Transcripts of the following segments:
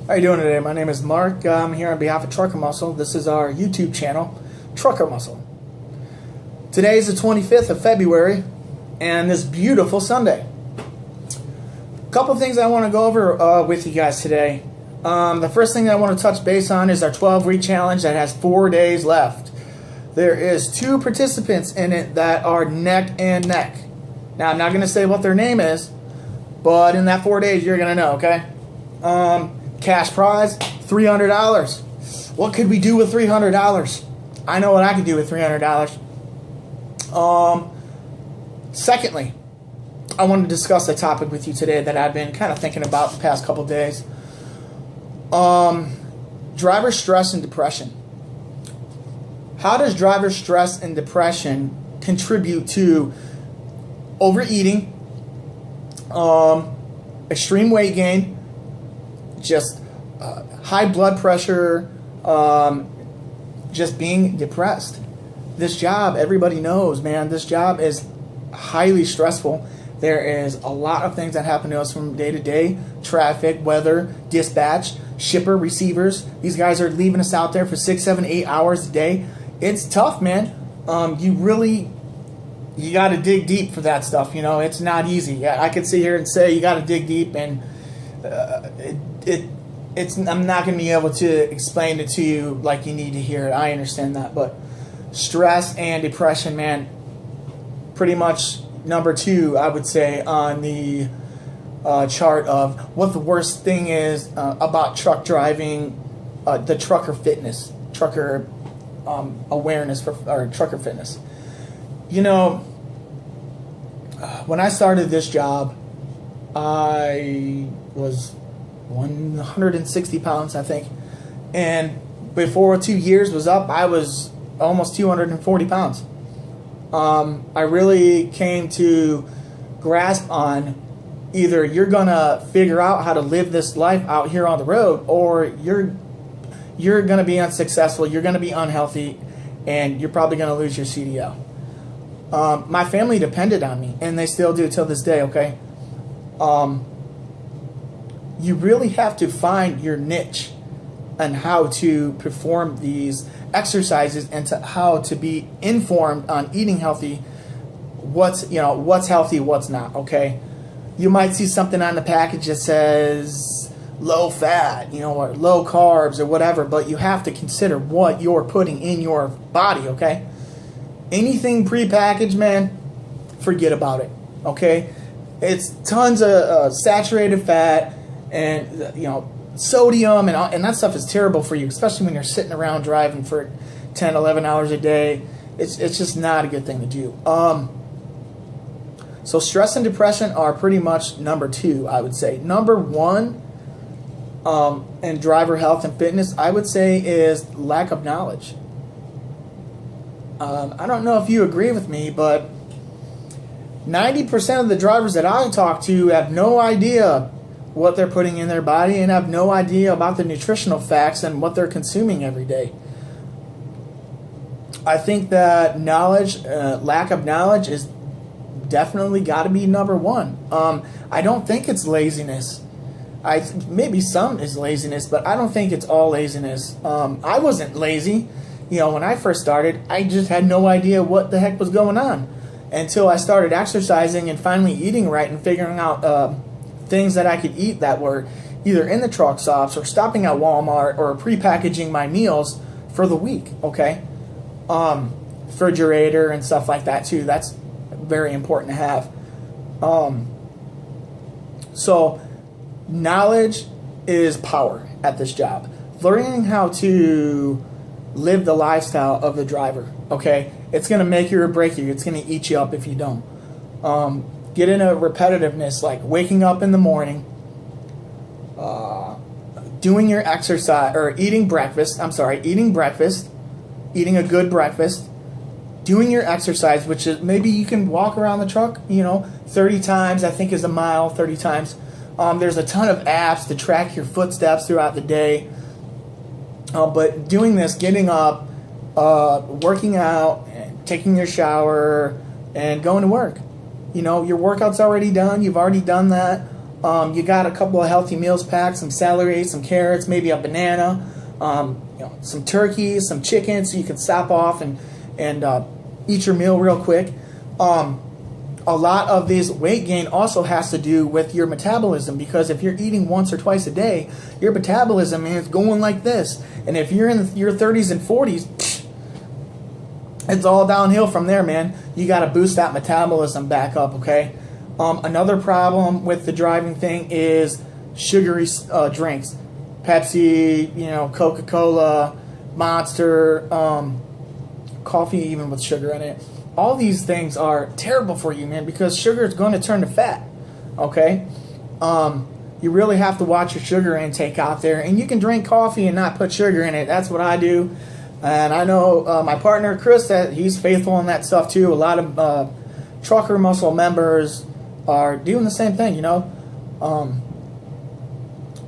How you doing today? My name is Mark. I'm here on behalf of Truckermuscle. This is our YouTube channel, Truckermuscle. Today is the 25th of February, and this beautiful Sunday. A couple things I want to go over with you guys today. The first thing I want to touch base on is our 12-week challenge that has 4 days left. There is 2 participants in it that are neck and neck. Now, I'm not going to say what their name is, but in that 4 days, you're going to know, okay? Cash prize, $300. What could we do with $300? I know what I could do with $300. Secondly, I want to discuss a topic with you today that I've been kind of thinking about the past couple days. Driver stress and depression. How does driver stress and depression contribute to overeating, extreme weight gain, just high blood pressure, just being depressed? This job, everybody knows, man, this job is highly stressful. There is a lot of things that happen to us from day to day. Traffic, weather, dispatch, shipper, receivers. These guys are leaving us out there for 6, 7, 8 hours a day. It's tough, man. You got to dig deep for that stuff. You know, it's not easy. I could sit here and say you got to dig deep, and I'm not going to be able to explain it to you like you need to hear it. I understand that, but stress and depression, man, pretty much number 2, I would say, on the chart of what the worst thing is about truck driving, the trucker fitness, trucker awareness, or trucker fitness. You know, when I started this job, I was 160 pounds, I think. And before 2 years was up, I was almost 240 pounds. I really came to grasp on either you're going to figure out how to live this life out here on the road, or you're going to be unsuccessful, you're going to be unhealthy, and you're probably going to lose your CDL. My family depended on me, and they still do till this day, okay? You really have to find your niche and how to perform these exercises, and how to be informed on eating healthy, what's healthy, what's not, okay? You might see something on the package that says low fat, or low carbs or whatever, but you have to consider what you're putting in your body, okay? Anything prepackaged, man, forget about it, okay? It's tons of saturated fat and, sodium, and that stuff is terrible for you, especially when you're sitting around driving for 10, 11 hours a day. It's just not a good thing to do. So stress and depression are pretty much number 2, I would say. Number 1 in driver health and fitness, I would say, is lack of knowledge. I don't know if you agree with me, but 90% of the drivers that I talk to have no idea what they're putting in their body, and have no idea about the nutritional facts and what they're consuming every day. I think that knowledge, lack of knowledge, is definitely got to be number 1. I don't think it's laziness. Maybe some is laziness, but I don't think it's all laziness. I wasn't lazy. When I first started, I just had no idea what the heck was going on until I started exercising and finally eating right and figuring out things that I could eat that were either in the truck stops or stopping at Walmart or prepackaging my meals for the week, okay? Refrigerator and stuff like that too. That's very important to have. So knowledge is power at this job. Learning how to live the lifestyle of the driver, okay? It's going to make you or break you. It's going to eat you up if you don't. Get in a repetitiveness, like waking up in the morning, doing your exercise, or eating breakfast, eating a good breakfast, doing your exercise, which is maybe you can walk around the truck, 30 times, I think is a mile, 30 times. There's a ton of apps to track your footsteps throughout the day. But doing this, getting up, working out, and taking your shower, and going to work. Your workout's already done. You've already done that. You got a couple of healthy meals packed, some celery, some carrots, maybe a banana, some turkey, some chicken, so you can stop off and eat your meal real quick. A lot of this weight gain also has to do with your metabolism, because if you're eating once or twice a day, your metabolism is going like this. And if you're in your 30s and 40s, it's all downhill from there, man. You got to boost that metabolism back up, okay? Another problem with the driving thing is sugary drinks. Pepsi, Coca-Cola, Monster, coffee even with sugar in it. All these things are terrible for you, man, because sugar is going to turn to fat, okay? You really have to watch your sugar intake out there. And you can drink coffee and not put sugar in it. That's what I do. And I know my partner, Chris, that he's faithful in that stuff too. A lot of Truckermuscle members are doing the same thing,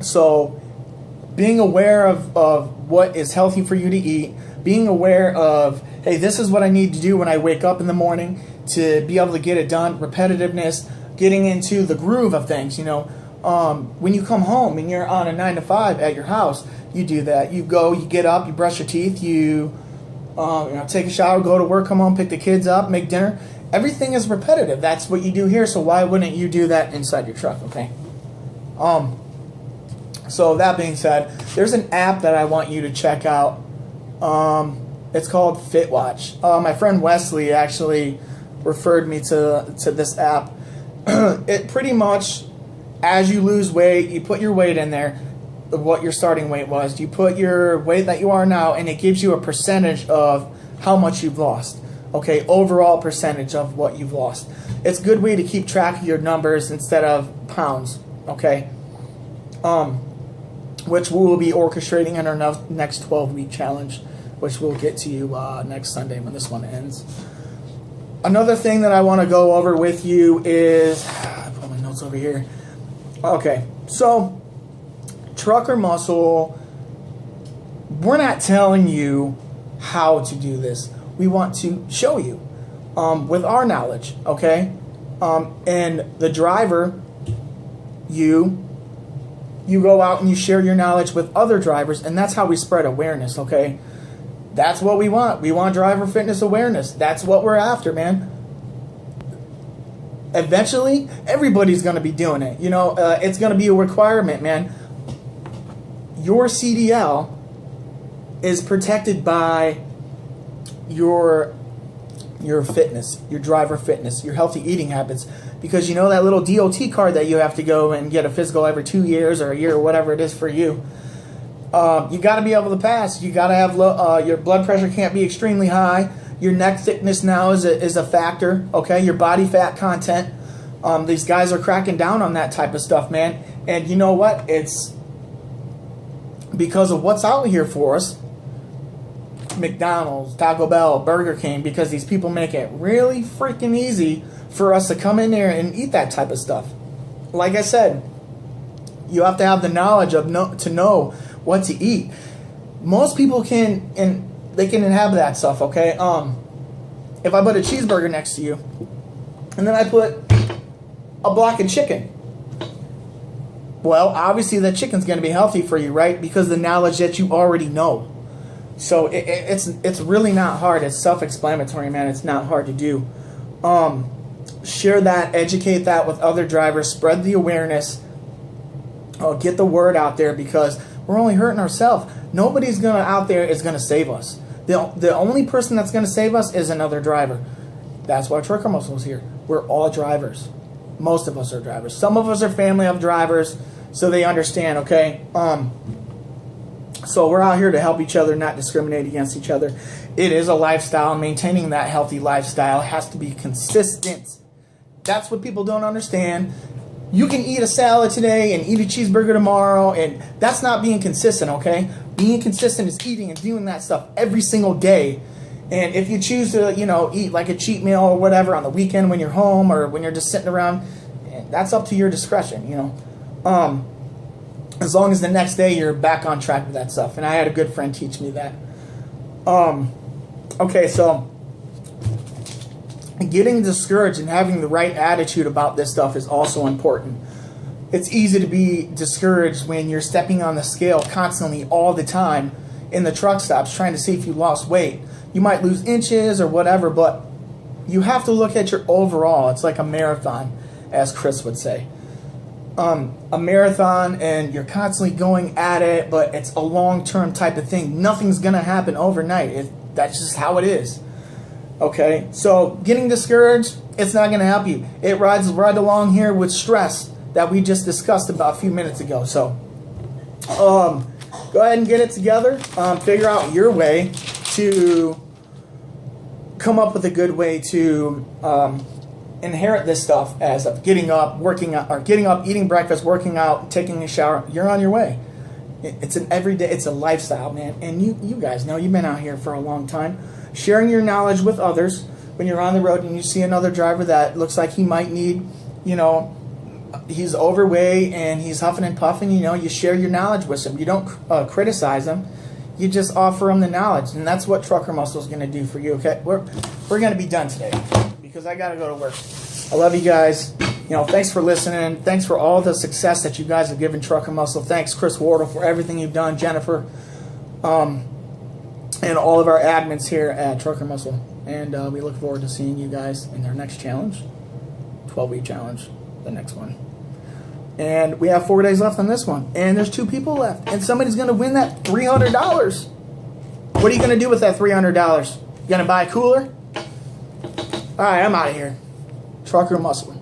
So being aware of what is healthy for you to eat, being aware of, hey, this is what I need to do when I wake up in the morning to be able to get it done, repetitiveness, getting into the groove of things, When you come home and you're on a 9 to 5 at your house, you do that. You go, you get up, you brush your teeth, you take a shower, go to work, come home, pick the kids up, make dinner. Everything is repetitive. That's what you do here, so why wouldn't you do that inside your truck, okay? So that being said, there's an app that I want you to check out. It's called FitWatch. My friend Wesley actually referred me to this app. It pretty much, as you lose weight, you put your weight in there, what your starting weight was. You put your weight that you are now, and it gives you a percentage of how much you've lost. Okay, overall percentage of what you've lost. It's a good way to keep track of your numbers instead of pounds. Okay. Which we will be orchestrating in our next 12-week challenge, which we'll get to you next Sunday when this one ends. Another thing that I want to go over with you is, I put my notes over here. Okay, so Truckermuscle, we're not telling you how to do this. We want to show you with our knowledge, okay? And the driver, you go out and you share your knowledge with other drivers, and that's how we spread awareness, okay? That's what we want. We want driver fitness awareness. That's what we're after, man. Eventually, everybody's going to be doing it. It's going to be a requirement, man. Your CDL is protected by your fitness, your driver fitness, your healthy eating habits, because that little DOT card that you have to go and get a physical every 2 years or a year or whatever it is for you. You got to be able to pass. You got to have your blood pressure can't be extremely high. Your neck thickness now is a factor. Okay, your body fat content. These guys are cracking down on that type of stuff, man. And you know what? It's because of what's out here for us. McDonald's, Taco Bell, Burger King, because these people make it really freaking easy for us to come in there and eat that type of stuff. Like I said, you have to have the knowledge to know what to eat. Most people can inhabit that stuff, okay? If I put a cheeseburger next to you, and then I put a block of chicken, well, obviously that chicken's going to be healthy for you, right? Because the knowledge that you already know. So it's really not hard. It's self-explanatory, man. It's not hard to do. Share that, educate that with other drivers, spread the awareness, get the word out there, because we're only hurting ourselves. Nobody's out there is gonna save us. The only person that's gonna save us is another driver. That's why Truckermuscle is here. We're all drivers. Most of us are drivers. Some of us are family of drivers, so they understand. Okay. So we're out here to help each other, not discriminate against each other. It is a lifestyle. Maintaining that healthy lifestyle has to be consistent. That's what people don't understand. You can eat a salad today and eat a cheeseburger tomorrow, and that's not being consistent, okay? Being consistent is eating and doing that stuff every single day. And if you choose to, eat like a cheat meal or whatever on the weekend when you're home or when you're just sitting around, that's up to your discretion, as long as the next day you're back on track with that stuff. And I had a good friend teach me that. Okay, so getting discouraged and having the right attitude about this stuff is also important. it's easy to be discouraged when you're stepping on the scale constantly all the time in the truck stops trying to see if you lost weight. You might lose inches or whatever, but you have to look at your overall. It's like a marathon, as Chris would say. A marathon, and you're constantly going at it, but it's a long-term type of thing. Nothing's going to happen overnight. That's just how it is. Okay? So getting discouraged, it's not going to help you. It rides right along here with stress that we just discussed about a few minutes ago. So go ahead and get it together. Figure out your way to come up with a good way to inherit this stuff as of getting up, working out, or getting up, eating breakfast, working out, taking a shower. You're on your way. It's an everyday, it's a lifestyle, man. And you guys know, you've been out here for a long time. Sharing your knowledge with others when you're on the road and you see another driver that looks like he might need, you know, he's overweight and he's huffing and puffing, you know, you share your knowledge with him. You don't criticize him. You just offer him the knowledge. And that's what Trucker Muscle is going to do for you, okay? We're going to be done today because I got to go to work. I love you guys. You know, thanks for listening. Thanks for all the success that you guys have given Trucker Muscle. Thanks, Chris Wardle, for everything you've done. Jennifer, and all of our admins here at Trucker Muscle. And we look forward to seeing you guys in our next challenge, 12-week challenge, the next one. And we have 4 days left on this one. And there's 2 people left. And somebody's going to win that $300. What are you going to do with that $300? You going to buy a cooler? All right, I'm out of here. Trucker Muscle.